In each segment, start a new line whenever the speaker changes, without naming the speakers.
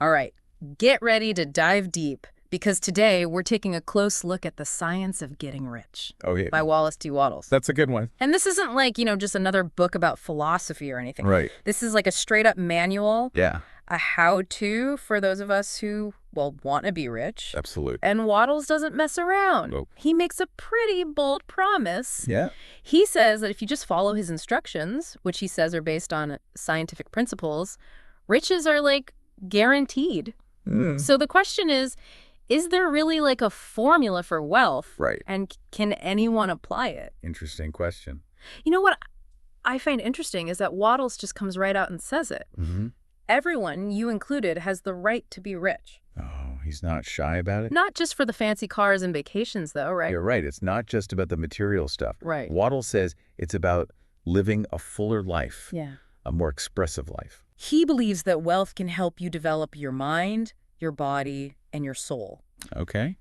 All right, get ready to dive deep, because today we're taking a close look at The Science of Getting Rich by Wallace D. Wattles.
That's a good one.
And this isn't like, just another book about philosophy or anything.
Right.
This is like a straight-up manual,
Yeah.
a how-to for those of us who, want to be rich.
Absolutely.
And Wattles doesn't mess around.
Nope.
He makes a pretty bold promise.
Yeah.
He says that if you just follow his instructions, which he says are based on scientific principles, riches are like guaranteed. So the question is there really like a formula for wealth?
Right.
And can anyone apply it?
Interesting question.
You know what I find interesting is that Wattles just comes right out and says it.
Mm-hmm.
Everyone, you included, has the right to be rich.
Oh, he's not shy about it?
Not just for the fancy cars and vacations, though, right?
You're right. It's not just about the material stuff.
Right.
Waddle says it's about living a fuller life.
Yeah.
A more expressive life.
He believes that wealth can help you develop your mind, your body, and your soul.
Okay.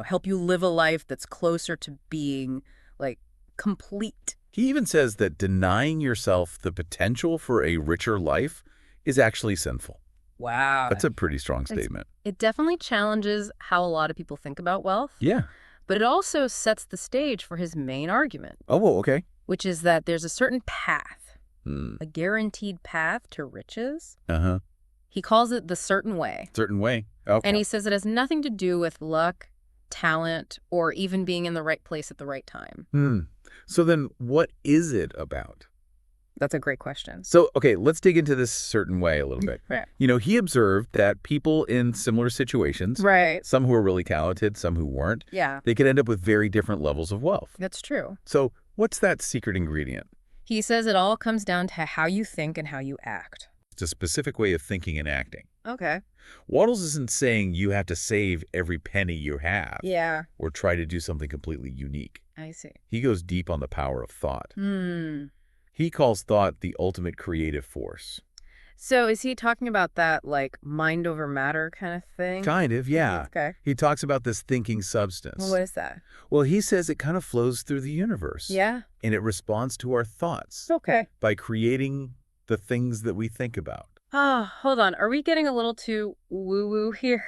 Help you live a life that's closer to being, like, complete.
He even says that denying yourself the potential for a richer life is actually sinful.
Wow.
That's a pretty strong statement.
It definitely challenges how a lot of people think about wealth.
Yeah.
But it also sets the stage for his main argument.
Oh, okay.
Which is that there's a certain path,
Hmm.
a guaranteed path to riches.
Uh-huh.
He calls it the certain way.
Certain way. Okay.
And he says it has nothing to do with luck, talent, or even being in the right place at the right time.
So then what is it about?
That's a great question.
So, okay, let's dig into this certain way a little bit.
Right.
He observed that people in similar situations,
Right.
some who were really talented, some who weren't,
Yeah,
they could end up with very different levels of wealth.
that's true.
So what's that secret ingredient?
He says it all comes down to how you think and how you act.
It's a specific way of thinking and acting.
Okay.
Wattles isn't saying you have to save every penny you have
Yeah,
or try to do something completely unique.
I see.
He goes deep on the power of thought.
Hmm.
He calls thought the ultimate creative force.
So is he talking about that, like, mind over matter kind of thing?
Kind of, yeah.
Okay.
He talks about this thinking substance.
Well, what is that?
Well, he says it kind of flows through the universe.
Yeah.
And it responds to our thoughts
Okay.
by creating the things that we think about.
Oh, hold on. Are we getting a little too woo-woo here?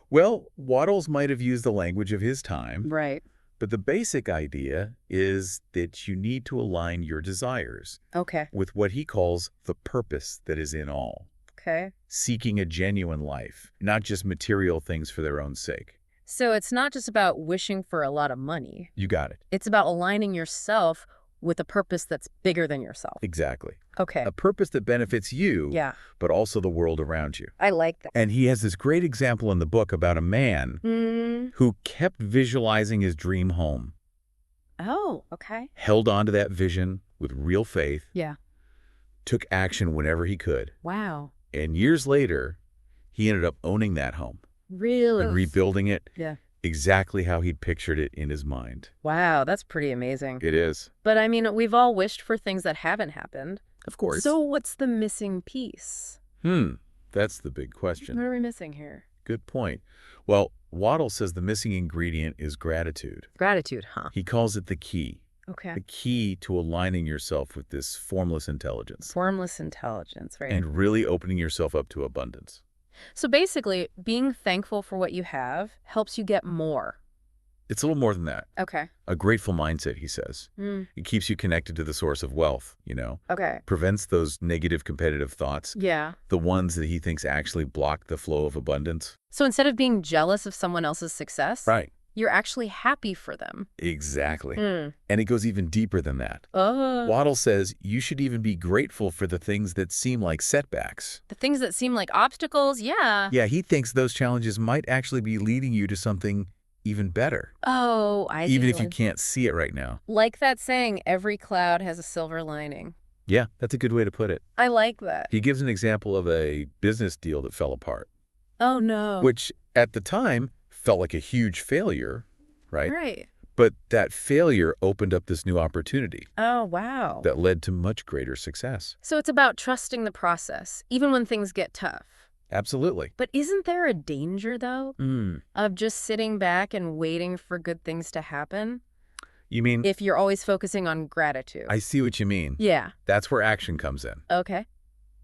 Well, Wattles might have used the language of his time,
Right.
but the basic idea is that you need to align your desires
Okay.
with what he calls the purpose that is in all,
Okay.
seeking a genuine life, not just material things for their own sake.
So it's not just about wishing for a lot of money.
You got it.
It's about aligning yourself with a purpose that's bigger than yourself.
Exactly.
Okay.
A purpose that benefits you,
Yeah.
but also the world around you.
I like that.
And he has this great example in the book about a man who kept visualizing his dream home,
Oh, okay.
held on to that vision with real faith,
Yeah.
took action whenever he could.
Wow.
And years later, he ended up owning that home
Really?
and rebuilding it
Yeah.
exactly how he'd pictured it in his mind.
Wow, that's pretty amazing.
It is.
But I mean, we've all wished for things that haven't happened.
Of course.
So what's the missing piece?
That's the big question.
What are we missing here?
Good point. Well, Waddle says the missing ingredient is gratitude.
Gratitude, huh?
He calls it the key.
Okay.
The key to aligning yourself with this formless intelligence
Formless intelligence, right?
and really opening yourself up to abundance.
So basically, being thankful for what you have helps you get more.
It's a little more than that.
Okay.
A grateful mindset, he says. It keeps you connected to the source of wealth,
Okay.
prevents those negative competitive thoughts,
Yeah.
the ones that he thinks actually block the flow of abundance.
So instead of being jealous of someone else's success,
Right.
you're actually happy for them.
Exactly. And it goes even deeper than that.
Oh.
Waddle says you should even be grateful for the things that seem like setbacks.
The things that seem like obstacles, yeah.
Yeah, he thinks those challenges might actually be leading you to something even better,
Oh, I see.
even if you can't see it right now.
Like that saying, every cloud has a silver lining.
Yeah, that's a good way to put it.
I like that.
He gives an example of a business deal that fell apart,
Oh, no.
which at the time felt like a huge failure, right?
Right.
But that failure opened up this new opportunity
Oh, wow.
that led to much greater success.
So it's about trusting the process, even when things get tough.
Absolutely.
But isn't there a danger, though, of just sitting back and waiting for good things to happen?
You mean,
If you're always focusing on gratitude.
I see what you mean.
Yeah.
That's where action comes in.
Okay.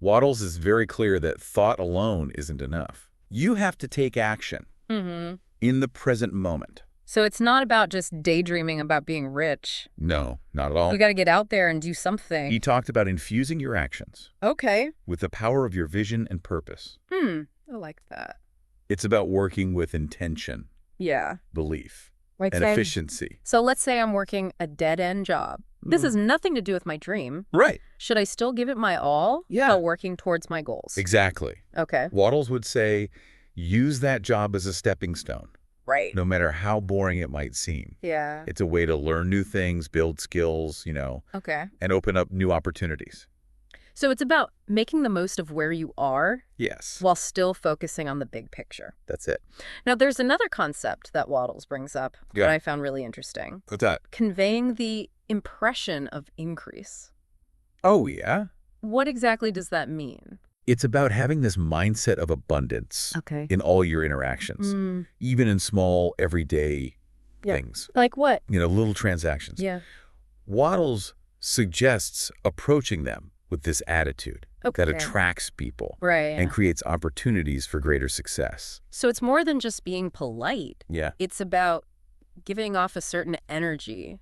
Wattles is very clear that thought alone isn't enough. You have to take action in the present moment.
So it's not about just daydreaming about being rich.
No, not at all.
You got to get out there and do something.
He talked about infusing your actions with the power of your vision and purpose.
I like that.
It's about working with intention, belief, and efficiency.
So let's say I'm working a dead-end job. This has nothing to do with my dream.
Right.
Should I still give it my all while working towards my goals?
Exactly.
Okay.
Wattles would say, use that job as a stepping stone.
Right.
No matter how boring it might seem.
Yeah.
It's a way to learn new things, build skills, and open up new opportunities.
So it's about making the most of where you are.
Yes.
While still focusing on the big picture.
That's it.
Now, there's another concept that Wattles brings up that I found really interesting.
What's that?
Conveying the impression of increase.
Oh, yeah?
What exactly does that mean?
It's about having this mindset of abundance in all your interactions, even in small, everyday things.
Like what?
Little transactions.
Yeah.
Wattles suggests approaching them with this attitude that attracts people and creates opportunities for greater success.
So it's more than just being polite.
Yeah.
It's about giving off a certain energy.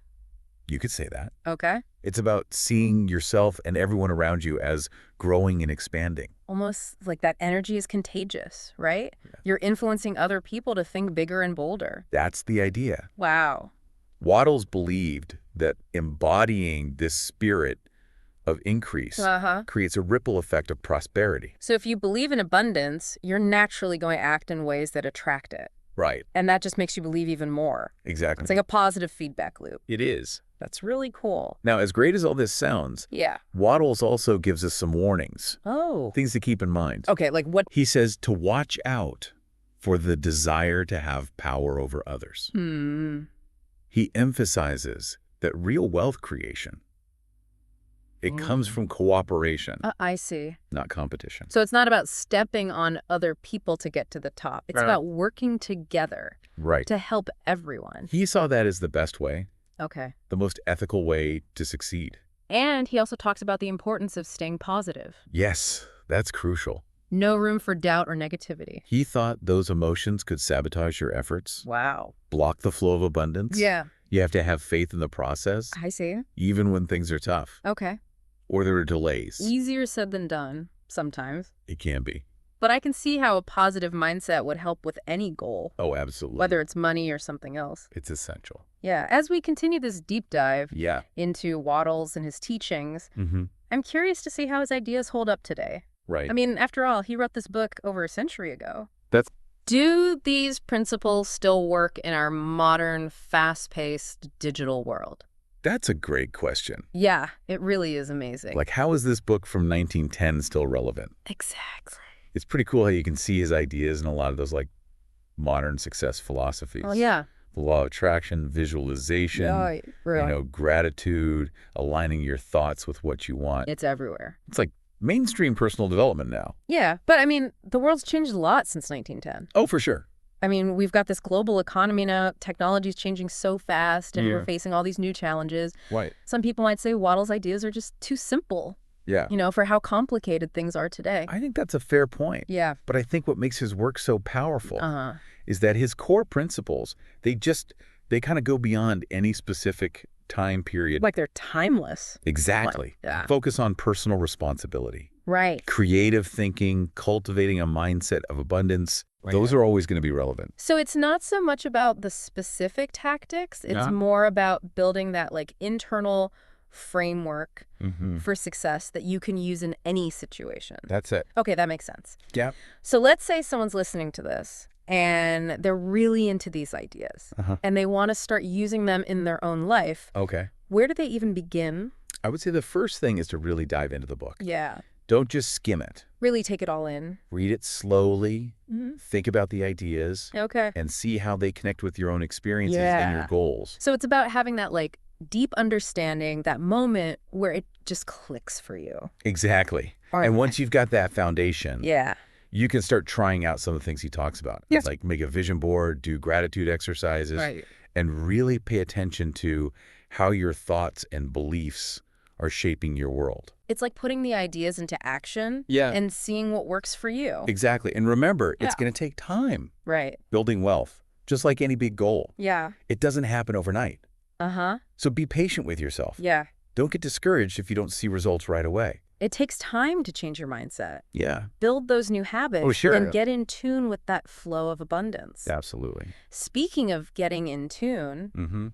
You could say that.
Okay.
It's about seeing yourself and everyone around you as growing and expanding.
Almost like that energy is contagious, right? Yeah. You're influencing other people to think bigger and bolder.
That's the idea.
Wow.
Wattles believed that embodying this spirit of increase creates a ripple effect of prosperity.
So if you believe in abundance, you're naturally going to act in ways that attract it.
Right.
And that just makes you believe even more.
Exactly.
It's like a positive feedback loop.
It is.
That's really cool.
Now, as great as all this sounds, Wattles also gives us some warnings.
Oh.
Things to keep in mind.
Okay, like what?
He says to watch out for the desire to have power over others. He emphasizes that real wealth creation, it comes from cooperation.
I see.
Not competition.
So it's not about stepping on other people to get to the top. It's about working together to help everyone.
He saw that as the best way.
Okay.
The most ethical way to succeed.
And he also talks about the importance of staying positive.
Yes, that's crucial.
No room for doubt or negativity.
He thought those emotions could sabotage your efforts.
Wow.
Block the flow of abundance.
Yeah.
You have to have faith in the process.
I see.
Even when things are tough.
Okay.
Or there are delays.
Easier said than done, sometimes.
It can be.
But I can see how a positive mindset would help with any goal.
Oh, absolutely.
Whether it's money or something else.
It's essential.
Yeah. As we continue this deep dive into Wattles and his teachings, I'm curious to see how his ideas hold up today.
Right.
I mean, after all, he wrote this book over a century ago. Do these principles still work in our modern, fast-paced digital world?
That's a great question.
Yeah, it really is amazing.
Like, how is this book from 1910 still relevant?
Exactly.
It's pretty cool how you can see his ideas in a lot of those, like, modern success philosophies.
Oh, yeah.
The law of attraction, visualization, gratitude, aligning your thoughts with what you want.
It's everywhere.
It's like mainstream personal development now.
Yeah, but I mean, the world's changed a lot since 1910.
Oh, for sure.
I mean, we've got this global economy now. Technology's changing so fast, and we're facing all these new challenges.
Right.
Some people might say Wattles' ideas are just too simple.
Yeah.
For how complicated things are today.
I think that's a fair point.
Yeah.
But I think what makes his work so powerful is that his core principles, they kind of go beyond any specific time period.
Like they're timeless.
Exactly. Focus on personal responsibility.
Right.
Creative thinking, cultivating a mindset of abundance. Right. Those are always going to be relevant.
So it's not so much about the specific tactics. It's more about building that like internal framework for success that you can use in any situation.
That's it.
Okay, that makes sense.
Yeah.
So let's say someone's listening to this and they're really into these ideas and they want to start using them in their own life.
Okay.
Where do they even begin?
I would say the first thing is to really dive into the book.
Yeah.
Don't just skim it.
Really take it all in.
Read it slowly. Think about the ideas.
Okay.
And see how they connect with your own experiences and your goals.
So it's about having that like deep understanding, that moment where it just clicks for you.
Exactly. And once you've got that foundation, you can start trying out some of the things he talks about.
Yes.
Like make a vision board, do gratitude exercises, and really pay attention to how your thoughts and beliefs are shaping your world.
It's like putting the ideas into action and seeing what works for you.
Exactly. And remember, it's going to take time.
Right.
Building wealth, just like any big goal.
Yeah.
It doesn't happen overnight.
Uh-huh.
So be patient with yourself.
Yeah.
Don't get discouraged if you don't see results right away.
It takes time to change your mindset.
Yeah.
Build those new habits and get in tune with that flow of abundance.
Absolutely.
Speaking of getting in tune,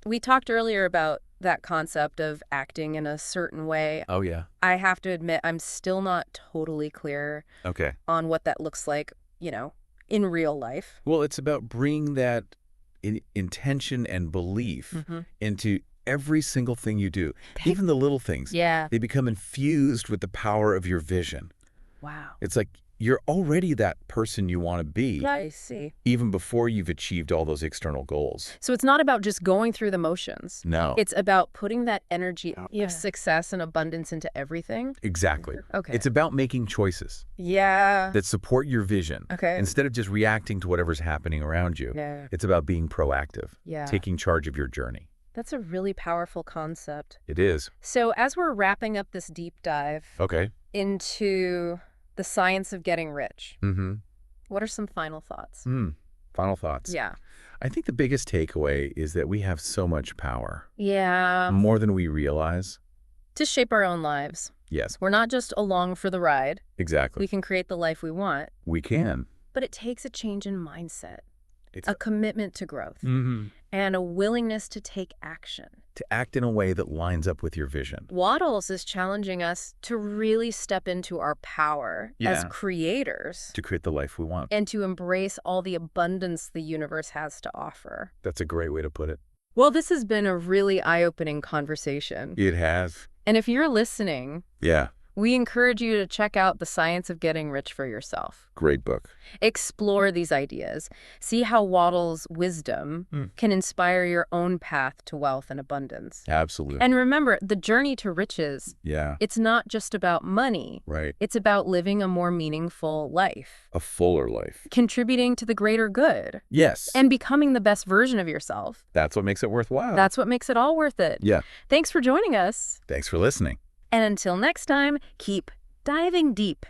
we talked earlier about that concept of acting in a certain way.
Oh, yeah.
I have to admit, I'm still not totally clear on what that looks like, in real life.
Well, it's about bringing that intention and belief into every single thing you do, even the little things.
Yeah.
They become infused with the power of your vision.
Wow.
It's like you're already that person you want to be.
I see.
Even before you've achieved all those external goals.
So it's not about just going through the motions.
No.
It's about putting that energy of success and abundance into everything.
Exactly.
Okay.
It's about making choices.
Yeah.
That support your vision.
Okay.
Instead of just reacting to whatever's happening around you.
Yeah.
It's about being proactive.
Yeah.
Taking charge of your journey.
That's a really powerful concept.
It is.
So as we're wrapping up this deep dive into the science of getting rich, what are some final thoughts?
Final thoughts.
Yeah.
I think the biggest takeaway is that we have so much power.
Yeah.
More than we realize.
To shape our own lives.
Yes.
We're not just along for the ride.
Exactly.
We can create the life we want.
We can.
But it takes a change in mindset. A commitment to growth, and a willingness to take action.
To act in a way that lines up with your vision.
Wattles is challenging us to really step into our power as creators.
To create the life we want.
And to embrace all the abundance the universe has to offer.
That's a great way to put it.
Well, this has been a really eye-opening conversation.
It has.
And if you're listening, we encourage you to check out The Science of Getting Rich for yourself.
Great book.
Explore these ideas. See how Wattles' wisdom can inspire your own path to wealth and abundance.
Absolutely.
And remember, the journey to riches, it's not just about money.
Right.
It's about living a more meaningful life.
A fuller life.
Contributing to the greater good.
Yes.
And becoming the best version of yourself.
That's what makes it worthwhile.
That's what makes it all worth it.
Yeah.
Thanks for joining us.
Thanks for listening.
And until next time, keep diving deep.